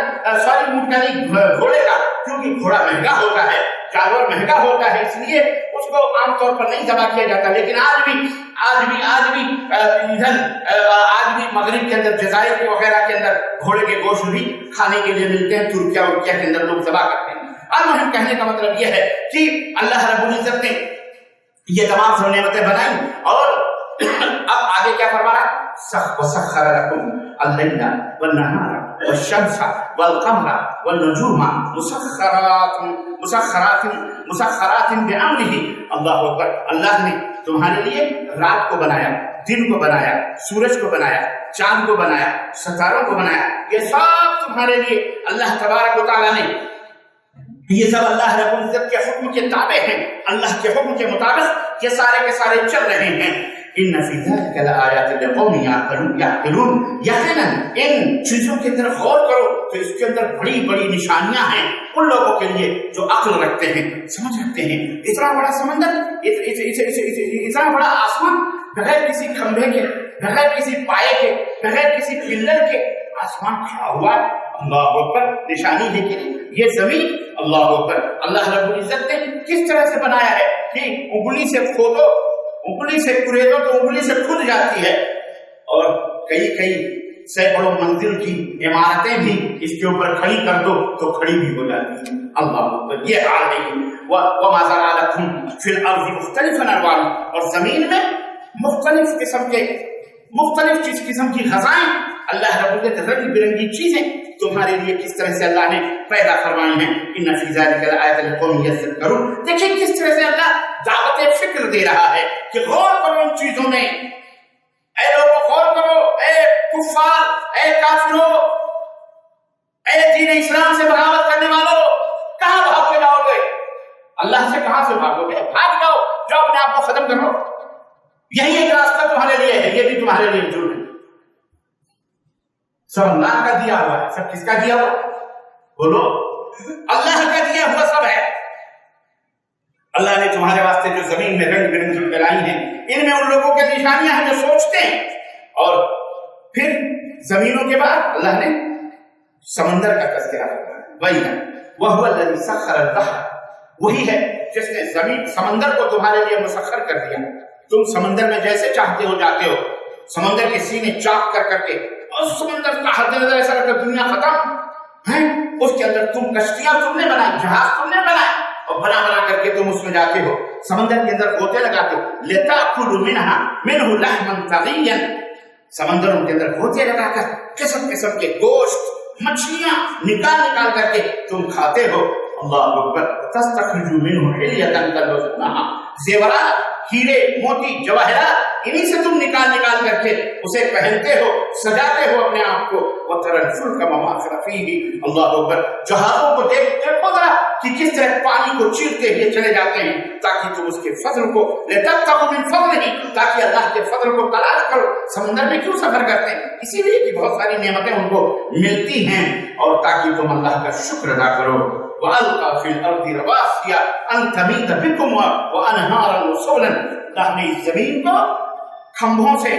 اونٹ کا نہیں، گھوڑے کا، کیونکہ گھوڑا مہنگا ہوتا ہے، جانور مہنگا ہوتا ہے، اس لیے اس کو عام طور پر نہیں ذبح کیا جاتا۔ لیکن آج بھی مغرب کے اندر، جزائر کے وغیرہ کے اندر گھوڑے کے گوشت بھی کھانے کے لیے ملتے ہیں، ترکیہ ورکیہ کے اندر لوگ ذبح کرتے ہیں۔ المہم کہنے کا مطلب یہ ہے کہ اللہ رب العزت نے یہ تمام سب نعمتیں بنائیں، اور اب آگے کیا فرما رہا ہے؟ وَسَخَّرَ لَكُمْ اللَّيْلَ وَالنَّهَارَ وَالشَّمْسَ وَالْقَمَرَ وَالنُّجُومَ مسخرات بِأَمْرِهِ۔ اللہ اکبر، اللہ نے تمہارے لیے رات کو بنایا، دن کو بنایا، سورج کو بنایا، چاند کو بنایا، ستاروں کو بنایا، یہ سب تمہارے لیے اللہ تبارک و تعالیٰ نے، یہ سب اللہ رب العزت کے حکم کے تابع ہیں، اللہ کے حکم کے مطابق یہ سارے کے سارے چل رہے ہیں۔ ان فی ذلک لآیات لقوم یعقلون، یقیناً ان چیزوں کے اندر غور کرو تو اس کے اندر بڑی بڑی نشانیاں ہیں ان لوگوں کے لیے جو عقل رکھتے ہیں، سمجھ رکھتے ہیں۔ اتنا بڑا سمندر، اتنا بڑا آسمان، بغیر کسی کھمبے کے، بغیر کسی پائے کے، بغیر کسی پلر کے آسمان کھڑا ہوا ہے۔ اللہ اکبر، نشانی ہے کہ یہ زمین، اللہ اکبر، اللہ رب العزت نے کس طرح سے بنایا ہے کہ انگلی سے کھودو، انگلی سے کریدو تو انگلی سے کھد جاتی ہے، اور کئی سینکڑوں منزل کی عمارتیں بھی اس کے اوپر کھڑی کر دو تو کھڑی بھی ہو جاتی ہے۔ اللہ اکبر، یہ حال ہے۔ وَمَا زَرَعَ لَكُمْ فِي الْأَرْضِ مُخْتَلِفًا أَلْوَانُهُ، اور زمین میں مختلف قسم کی غذائیں، اللہ رب العزت رنگ برنگی چیزیں تمہارے لیے کس طرح سے اللہ نے پیدا فرمائی ہیں۔ ان فی ذلک لآیۃ لقوم یذکرون، دیکھیں کس طرح سے اللہ دعوت فکر دے رہا ہے کہ غور کرو ان چیزوں میں، اے لوگوں غور کرو، اے کفار، اے کافروں، اے دین اسلام سے بغاوت کرنے والوں، کہاں بھاگ کے جاؤ گے؟ اللہ سے کہاں سے بھاگو گے؟ بھاگ جاؤ، جو اپنے آپ کو ختم کرو، یہی ایک راستہ تمہارے لیے ہے، یہ بھی تمہارے لیے جرم ہے۔ سب اللہ کا دیا ہوا ہے، سب کس کا دیا ہوا؟ بولو، اللہ کا دیا ہوا سب ہے۔ اللہ نے تمہارے واسطے جو زمین میں رنگ برنگی پھیلائی ہیں، ان میں ان لوگوں کے نشانیاں ہیں جو سوچتے ہیں، اور پھر زمینوں کے بعد اللہ نے سمندر کا تذکرہ کیا، وہی ہے وَهُوَ الَّذِي سَخَّرَ الْبَحْرَ، وہی ہے جس نے زمین سمندر کو تمہارے لیے مسخر کر دیا۔ تم سمندر میں جیسے چاہتے ہو جاتے ہو، سمندر کے سینے چاک کر کے، اور سمندر کا حد نظر ایسا لگتا ہے دنیا ختم ہے، اس کے اندر تم کشتیاں تم نے بنائی، جہاز تم نے بنائے، اور بنا کر کے تم اس میں جاتے ہو، سمندر کے اندر غوطے لگاتے ہو، لِتَأْكُلُوا مِنْهُ لَحْمًا طَرِيًّا، سمندروں کے اندر غوطے لگا کر قسم قسم کے گوشت، مچھلیاں نکال کر کے تم کھاتے ہو۔ اللہ اکبر، تَسْتَخْرِجُوا مِنْهُ حِلْيَةً تَلْبَسُونَهَا، زیورات، ہیرے موتی جواہرات، انہی سے تم نکال کر کے اسے پہنتے ہو، سجاتے ہو اپنے آپ کو۔ وَتَرَى الْفُلْكَ مَوَاخِرَ فِيهِ، اللہ اکبر، جہازوں کو دیکھو ذرا کہ کس طرح پانی کو چیرتے ہوئے چلے جاتے ہیں، تاکہ تم اس کے فضل کو لِتَبْتَغُوا مِنْ فَضْلِهِ، تاکہ اللہ کے فضل کو تلاش کرو۔ سمندر میں کیوں سفر کرتے ہیں؟ اسی لیے کہ بہت ساری نعمتیں ان کو ملتی ہیں، اور تاکہ تم اللہ کا شکر ادا کرو۔ وَأَلْقَى فِي الْأَرْضِ رَوَاسِيَ أَن تَمِيدَ بِكُمْ وَأَنْهَارًا وَسُبُلًا، اللہ نے اس زمین کو کھمبوں سے،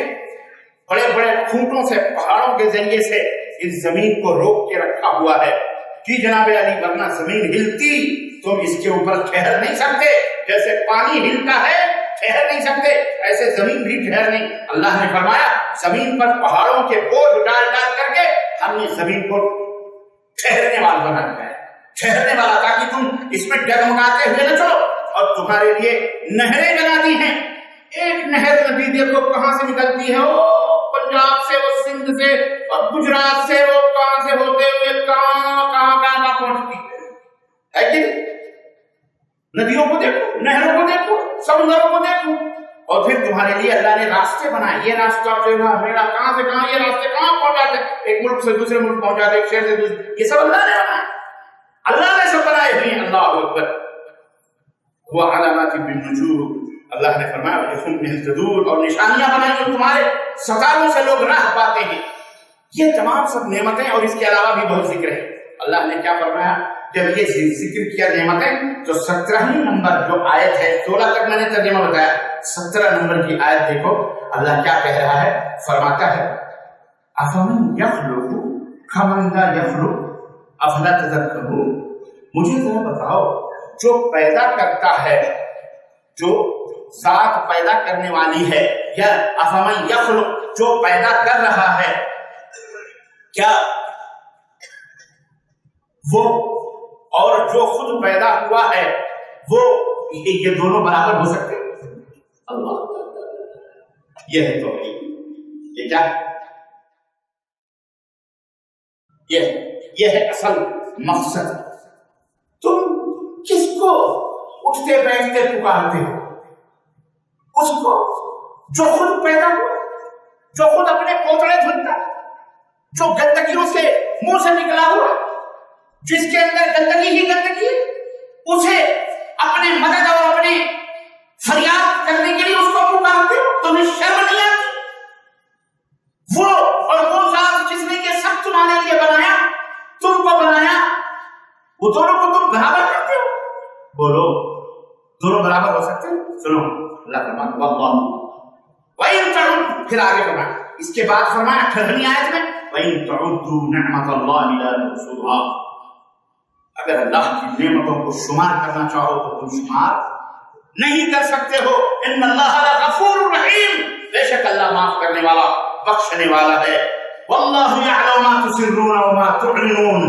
بڑے بڑے کھوٹوں سے، پہاڑوں کے ذریعے سے اس زمین کو روک کے رکھا ہوا ہے کہ جناب علی، ورنہ زمین ہلتی تم اس کے اوپر ٹھہر نہیں سکتے، جیسے پانی ہلتا ہے ٹھہر نہیں سکتے، ایسے زمین بھی ٹھہر نہیں۔ اللہ نے فرمایا زمین پر پہاڑوں کے بوجھ ڈال کر کے ہم نے زمین کو ٹھہرنے والا بنا دیا ہے، ٹھہرنے والا، تاکہ تم اس میں ڈگمگاتے ہوئے نہ چلو، اور تمہارے لیے نہریں بنا دی ہیں۔ ایک نہر ندی دیکھو کہاں سے نکلتی ہے، وہ پنجاب سے، وہ سندھ سے، اور گجرات سے، وہ کہاں سے ہوتے ہوئے کہاں پہنچتی ہے کہ ندیوں کو دیکھو، نہروں کو دیکھو، سمندروں کو دیکھو، اور پھر تمہارے لیے اللہ نے راستے بنائے، یہ راستہ تیرا میرا، کہاں سے کہاں، یہ راستے کہاں پہنچاتے، ایک ملک سے دوسرے ملک پہنچاتے، ایک شہر سے دوسرے، یہ سب اللہ نے بنائے، اللہ نے سب بنائے ہوئے ہیں۔ اللہ اکبر۔ وہ علامات بالنجوم، اللہ نے فرمایا وَلِهُمْ يَهْتَدُونَ، اور نشانیاں بنائی جو تمہارے ستاروں سے لوگ راہ پاتے ہیں۔ یہ تمام سب نعمتیں، اور اس کے علاوہ بھی بہت ذکر ہے۔ اللہ نے کیا فرمایا جب یہ ذکر کیا نعمتیں، تو 17 نمبر جو آیت ہے، 16 تک میں نے ترجمہ بتایا، 17 نمبر کی آیت دیکھو اللہ کیا کہہ رہا ہے، فرماتا ہے أَفَمَنْ يَخْلُقُ كَمَنْ لَا يَخْلُقُ أَفَلَا تَذَكَّرُونَ، مجھے ذرا بتاؤ جو پیدا کرتا ہے، جو ذات پیدا کرنے والی ہے، یا افمن یخلق جو پیدا کر رہا ہے، کیا وہ اور جو خود پیدا ہوا ہے وہ یہ دونوں برابر ہو سکتے ہیں؟ اللہ، یہ ہے توحید، یہ کیا، یہ ہے اصل مقصد۔ تم کس کو اٹھتے بیٹھتے پکارتے ہو؟ اس کو جو خود پیدا ہوا، جو خود اپنے پوتڑے دھلتا، جو گندگیوں سے منہ سے نکلا ہوا، جس کے اندر گندگی ہی گندگی ہے، اسے اپنے مدد اور اپنے فریاد کرنے کے لیے اس کو پکارتے ہو، تمہیں شرم نہیں آتی؟ وہ اور وہ ذات جس نے یہ سب تمہارے لیے بنایا، تم کو بنایا، وہ دونوں کو تم برابر کرتے ہو؟ بولو دونوں برابر ہو سکتے ہیں؟ سنو اللہ فرماتا ہے واللہ وَإِن تَعُدُّوا، پھر آگے فرمایا، اس کے بعد فرمایا 18ویں آیت میں وَإِن تَعُدُّوا نِعْمَةَ اللَّهِ لَا تُحْصُوهَا، اگر اللہ کی نعمتوں کو شمار کرنا چاہو تو تم شمار نہیں کر سکتے ہو۔ ان اللہ غفور رحیم، بے شک اللہ معاف کرنے والا، بخشنے والا ہے۔ واللہ یعلم ما تسرون وما تعلنون،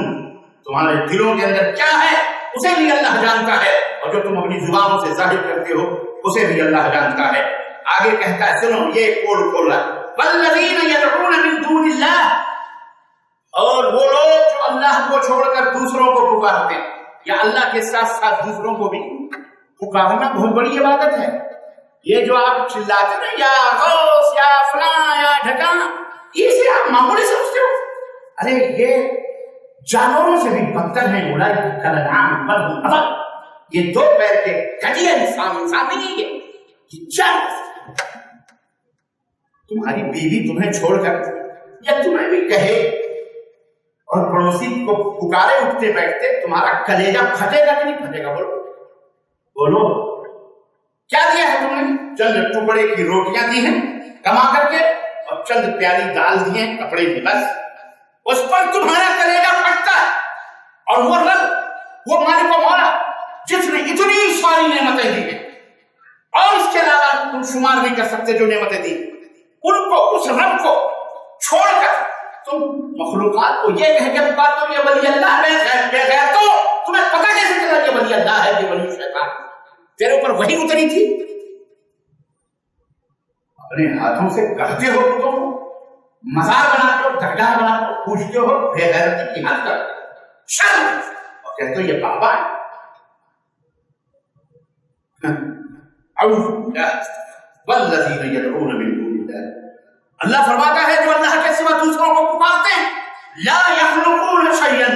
تمہارے دلوں کے اندر کیا ہے اسے بھی اللہ جانتا ہے، اور جو تم اپنی زبانوں سے ظاہر کرتے ہو اسے بھی اللہ جانتا ہے۔ آگے کہتا ہے، سنو یہ کوڈ کھول رہا ہے، والذین یدعون من دون اللہ، اور وہ لوگ جو اللہ کو چھوڑ کر دوسروں کو پکارتے ہیں، یا اللہ کے ساتھ ساتھ دوسروں کو بھی پکارنا بہت بڑی عبادت ہے۔ یہ جو آپ چلاتے ہیں یا غوث یا فلاں یا ڈھکانا، اسے آپ معمولی سمجھتے ہو؟ ارے یہ جانوروں سے بھی بدتر ہیں، اولئک کالانعام بل هم اضل، یہ 2 پیر کے گدھے انسان نہیں ہے، یہ جانور۔ تمہاری بیوی تمہیں چھوڑ کر یا تمہیں بھی کہے اور پڑوسی کو پکارے اٹھتے بیٹھتے، تمہارا کلیجہ پھٹے گا کہ نہیں پھٹے گا؟ بولو کیا دیا ہے تم نے؟ چند ٹکڑے کی روٹیاں دی ہیں کما کر کے، اور چند پیالی دال دی ہیں کپڑے کی، بس اس پر تمہارا کلیجہ پھٹتا ہے۔ اور وہ رب، وہ مالک و مولا جس نے اتنی ساری نعمتیں دی ہیں، اور اس کے علاوہ تم شمار نہیں کر سکتے جو نعمتیں دی، ان کو، اس رب کو چھوڑ کر تم مخلوقات کو یہ کہہ کے پکارتے ہو یہ ولی اللہ ہے، بغیر تو تمہیں پتہ کیسے چلا یہ ولی اللہ ہے، یہ ولی شیطان؟ تیرے اوپر وحی اتری تھی؟ اپنے ہاتھوں سے کہتے ہو تم، مزار بناتے ہو، درگاہ بناتے ہو، پوچھتے ہو، بے غیرتی کی حد کر شرم، اور کہتے ہو یہ بابا ہے۔ اعوذ باللہ والذین یدعون من دون اللہ، اللہ فرماتا ہے جو اللہ کے سوا دوسروں کو پکارتے ہیں، لا یخلقون شیئا،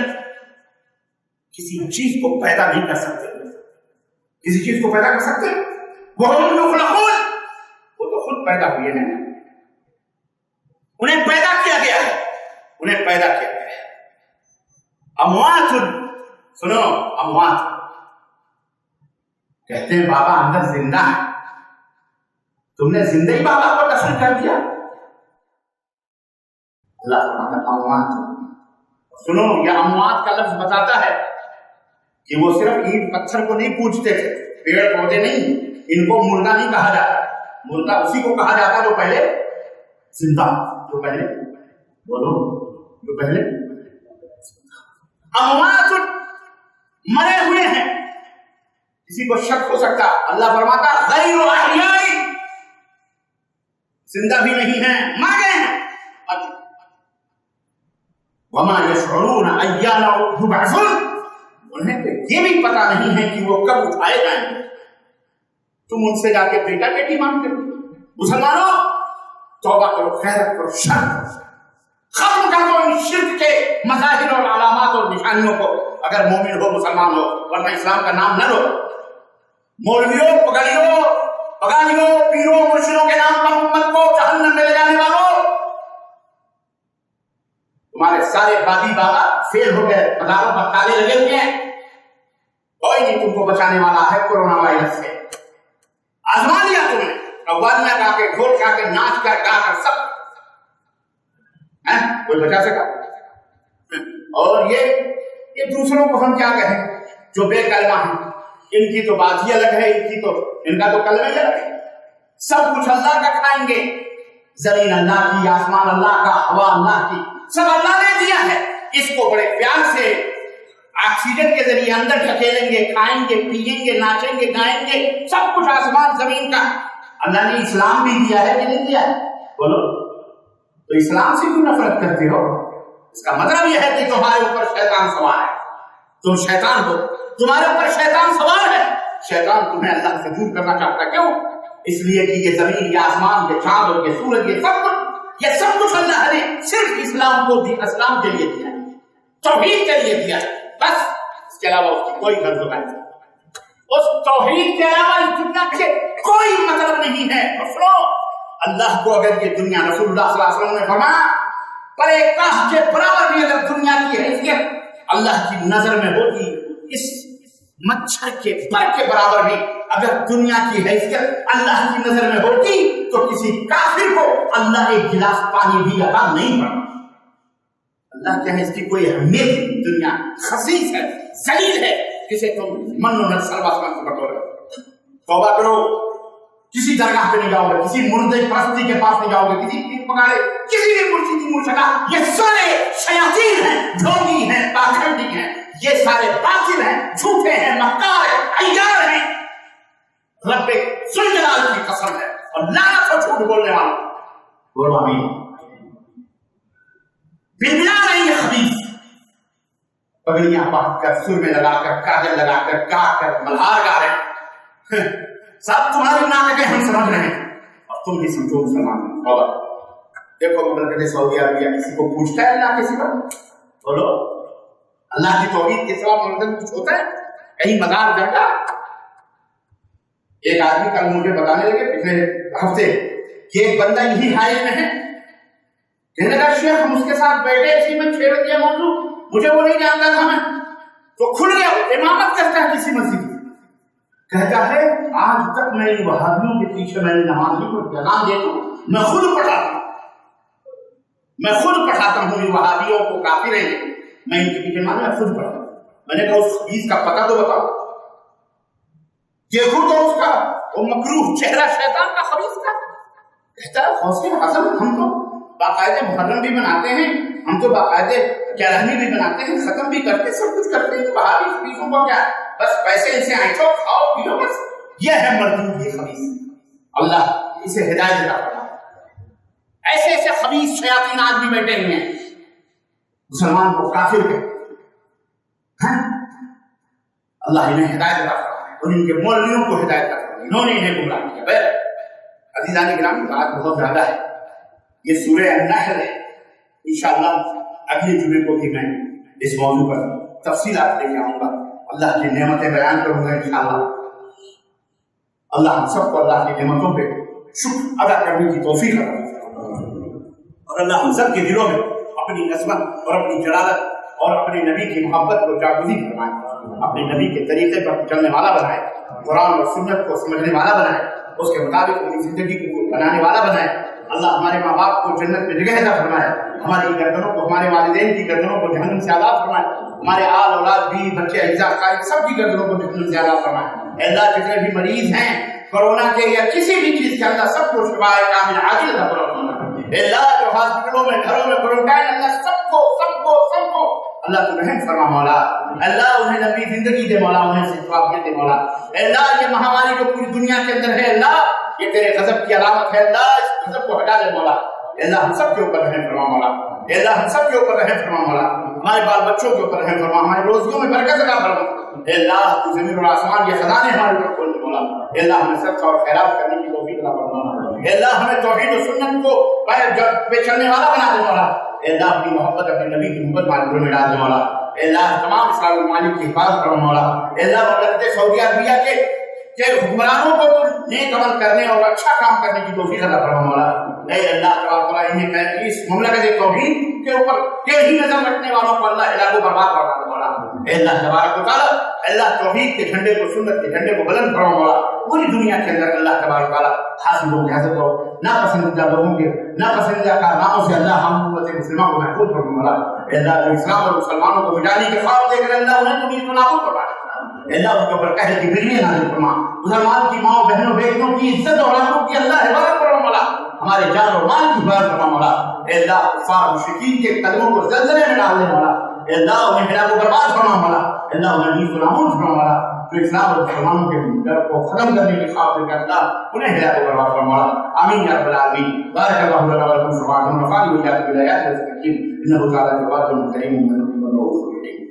کسی چیز کو پیدا نہیں کر سکتے۔ کسی چیز کو پیدا کر سکتے؟ وَهُمْ يُخْلَقُونَ، وہ تو خود پیدا ہوئے ہیں، انہیں پیدا کیا گیا ہے، انہیں پیدا کیا گیا ہے۔ اموات، سنو اموات، کہتے ہیں بابا اندر زندہ ہے، تم نے زندہ ہی بابا کو دفن کر دیا۔ اللہ فرماتا ہے اموات، سنو یہ اموات کا لفظ بتاتا ہے کہ وہ صرف اینٹ پتھر کو نہیں پوجتے تھے، پیڑ پودے نہیں، ان کو مردہ نہیں کہا جاتا، مردہ اسی کو کہا جاتا جو پہلے زندہ، جو پہلے، بولو جو پہلے اموات مرے ہوئے ہیں. کسی کو شک ہو سکتا, اللہ فرماتا غیر احیاء, زندہ بھی نہیں ہیں, مر گئے ہیں. وما یشعرون ایان یبعثون, انہیں تو یہ بھی پتا نہیں ہے کہ وہ کب اٹھائے جائیں گے. تم ان سے جا کے بیٹا بیٹی مانگتے ہو. مسلمانوں توبہ کرو, خیرت کرو, شر ختم کر دو ان شرک کے مظاہر اور علامات اور نشانیوں کو, اگر مومن ہو مسلمان ہو, ورنہ اسلام کا نام نہ لو. مولویوں, پگانیوں, پیروں, مرشدوں کے نام پر امت کو جہنم میں لے جانے والوں, تمہارے سارے بادی بابا فیل ہو گئے, مزاروں پر تالے لگے ہوئے ہیں, کوئی نہیں تم کو بچانے والا ہے کورونا وائرس سے. آزما لیا تم نے, قوالیاں گا کے, ڈھول گا کے, ناچ کر, گا کر, سب کوئی بچا سکا. اور یہ دوسروں کو ہم کیا کہیں جو بے کلمہ ہیں, ان کی تو بات ہی الگ ہے, ان کا تو کلمہ ہی الگ ہے. سب کچھ اللہ کا کھائیں گے, زمین اللہ کی, آسمان اللہ کا, ہوا اللہ کی, سب اللہ نے دیا ہے. اس کو بڑے پیار سے آکسیجن کے ذریعے اندر ڈھکیلیں گے, کھائیں گے, پیئیں گے, ناچیں گے, گائیں گے, سب کچھ آسمان زمین کا. اللہ نے اسلام بھی دیا ہے کہ نہیں دیا ہے؟ بولو, تو اسلام سے کیوں نفرت کرتے ہو؟ اس کا مطلب یہ ہے کہ تمہارے اوپر شیطان سوار ہے, تم شیطان ہو, تمہارے اوپر شیطان سوار ہے. شیطان تمہیں اللہ سے دور کرنا چاہتا ہے. کیوں؟ اس لیے کہ یہ زمین, یہ آسمان, یہ چاند اور یہ سورج, یہ سب کچھ اللہ نے صرف اسلام کو اسلام کے لیے دیا ہے, توحید کے لیے دیا ہے, بس. اس کے علاوہ اس کی کوئی غرض نہیں, اس توحید کے علاوہ اس دنیا کے کوئی مطلب نہیں ہے. اللہ کو اگر یہ دنیا, رسول اللہ صلی اللہ علیہ وسلم نے فرمایا, پرے کاش کے برابر بھی اگر دنیا کی حیثیت اللہ کی نظر میں ہوتی, اس مچھر کے پر کے برابر بھی اگر دنیا کی حیثیت اللہ کی نظر میں ہوتی, تو کسی کافر کو اللہ ایک گلاس پانی بھی عطا نہیں کرتا. اللہ کیا ہے, اس کی کوئی اہمیت نہیں. دنیا خسیس ہے, ذلیل ہے, کسے تم من و نفس سرواسمان سے بٹورے. توبہ کرو, کسی درگاہ پہ نہیں جاؤ گے, کسی مردے پرستی کے پاس نہیں جاؤ گے, کسی پیر پگاڑے, کسی بھی مرشد مرشدہ, یہ سارے شیاطین ہیں, ڈھونگی ہیں, پاکھنڈی ہیں, یہ سارے باطل ہیں, جھوٹے ہیں, مکار ہیں, عیار ہیں. رب ذوالجلال کی قسم ہے, اور لعنت ہو جھوٹ بولنے والوں. بولو آمین. بلبلا رہی ہے خبیث, پگڑیاں پہن کر, سر میں لگا کر, کاجل لگا کر, گا کر, ملہار گا رہے ہیں. سب تمہاری ناٹک ہم سمجھ رہے ہیں, اور تم بھی سمجھو مسلمان. اور دیکھو مملکت سعودی عربیہ کسی کو پوچھتا ہے اللہ کے سوا؟ بولو, اللہ کی توحید کے سوا مملکت کچھ ہوتا ہے؟ کہیں مزار جاتا؟ ایک آدمی کل مجھے بتانے لگے پچھلے ہفتے کہ ایک بندہ یہی حائل میں ہے, کہنے لگا شیخ ہم اس کے ساتھ بیٹھے, اسی میں چھیڑ دیا موضوع, مجھے وہ نہیں جانتا تھا میں, تو کھل گیا. امامت کرتا ہے کسی مسجد میں, کہتا ہے آج تک میں ان وہابیوں کے پیچھے میں نمازی کو جگہ دیتا ہوں, میں خود پڑھاتا ہوں ان وہابیوں کو, کافر ہیں میں ان کے پیچھے میں خود پڑھاتا ہوں. میں نے کہا اس حدیث کا پتہ تو بتاؤ. دیکھو تو اس کا وہ مکروہ چہرہ شیطان کا خبیث تھا. کہتا ہے حوصلے حسن, ہم تو باقاعدہ محرم بھی مناتے ہیں, ہم تو باقاعدہ کیرہنی بھی بناتے ہیں, ختم بھی کرتے, سب کچھ کرتے ہیں, وہابی خبیثوں کو کیا بس پیسے ان سے آئٹو, کھاؤ پیو, بس یہ ہے مردود یہ خبیث. اللہ اسے ہدایت دیتا ہے. ایسے ایسے خبیث شیاطین آج بھی بیٹھے ہوئے ہیں, مسلمان کو کافر کہتے ہیں. اللہ انہیں ہدایت دیتا ہے, اور ان کے مولویوں کو ہدایت دیتا ہے, انہوں نے انہیں گمراہ کیا. عزیزان گرامی, بات بہت زیادہ ہے. یہ سورہ النحل ہے. انشاءاللہ اگلے جمعے کو بھی میں اس موضوع پر تفصیلات لے کے آؤں گا, اللہ کی نعمتیں بیان کروں گا انشاءاللہ. اللہ ہم سب کو اللہ کی نعمتوں پہ شکر ادا کرنے کی توفیق عطا فرمائے, اور اللہ ہم سب کے دلوں میں اپنی عظمت اور اپنی جلالت اور اپنے نبی کی محبت کو جاگزی فرمائے, اپنے نبی کے طریقے پر چلنے والا بنائے, قرآن اور سنت کو سمجھنے والا بنائے, اس کے مطابق اپنی زندگی کو بنانے والا بنائے. اللہ ہمارے ماں باپ کو جنت میں جگہ عطا فرمائے, ہماری گردنوں کو, ہمارے والدین کی گردنوں کو جہنم سے آزاد فرمائے, ہمارے آل اولاد بھی, بچے, اعزاز قائد سب کی گردنوں کو جہنم سے آزاد فرمائے. اے اللہ جتنے بھی مریض ہیں کورونا کے یا کسی بھی چیز کے, اللہ سب کو شفائے کامل عاجل عطا فرمائے. اے اللہ جو ہاسپٹلوں میں, گھروں میں کوارنٹائن, اللہ سب کو اللہ تو رحم فرما مولا، اللہ انہیں لمبی زندگی دے مولا، انہیں صحت دے مولا، اللہ یہ مہاماری جو پوری دنیا کے اندر ہے اللہ یہ تیرے غضب کی علامت ہے، اللہ اس غضب کو ہٹا دے مولا، اللہ ہم سب کے اوپر رحم فرما مولا، اللہ ہم سب کے اوپر رحم فرما مولا، ہمارے بال بچوں کے اوپر رحم فرما، ہماری روزیوں میں برکت عطا فرما، اللہ تو زمین اور آسمان یہ خزانے ہمارے اوپر کھول دے مولا، اللہ ہمیں صدقہ اور خیرات کرنے کی توفیق عطا فرما، اللہ ہمیں توحید و سنت کو پہ چلنے والا بنا دے مولا، اللہ اپنی محبت اپنے نبی کی محبت ہمارے دلوں میں ڈال دے مولا، اللہ تمام اسلام الممالک کی حفاظت کرو مولا، اللہ مملکت سعودی عربیہ کے حکمرانوں کو تو نیک عمل کرنے اور اچھا کام کرنے کی توفیق عطا فرما مولا، اے اللہ تبارک و تعالیٰ انہیں کہ اس مملکت توحید کے اوپر ٹیڑھی نظر رکھنے والوں کو اللہ الہ کو برباد کروا دے مولا، اے اللہ تبارک و تعالیٰ اللہ توحید کے جھنڈے کو سنت کے جھنڈے کو بلند فرما مولا، پوری دنیا کے اندر اللہ تبارک و تعالیٰ حاصلوں کی حاصل کرو، ناپسندیدہ لوگوں کے ناپسندیدہ کارناموں سے اللہ ہم امت مسلمہ کو محفوظ فرما مولا، اے اللہ جو اسلام اور مسلمانوں کو مٹانے کے خواب دے کر اللہ انہیں تم اس نابود کروا دے، اللہ ان کے اوپر قہر کی بجلی نازل فرما، مسلمان کی ماں بہنوں بیٹیوں کی عزت اور عزت کی اللہ حفاظت فرما مولا، ہمارے جان اور مال کی حفاظت فرما مولا، اے اللہ کفار مشرکین کے قدموں کو زلزلے میں ڈال دے مولا، اے اللہ انہیں ہلاک و برباد فرما مولا، اے اللہ انہیں نیز و نامون فرما مولا، جو اسلام اور مسلمانوں کے ڈر کو ختم کرنے کے خواب دے کر اللہ انہیں ہلاک و برباد فرما مولا، آمین یا رب العالمین، بارک اللہ لنا ولکم فی القرآن والمفاہیم والآیات والحکیم، انہ تعالی جواد کریم مجید رؤوف رحیم۔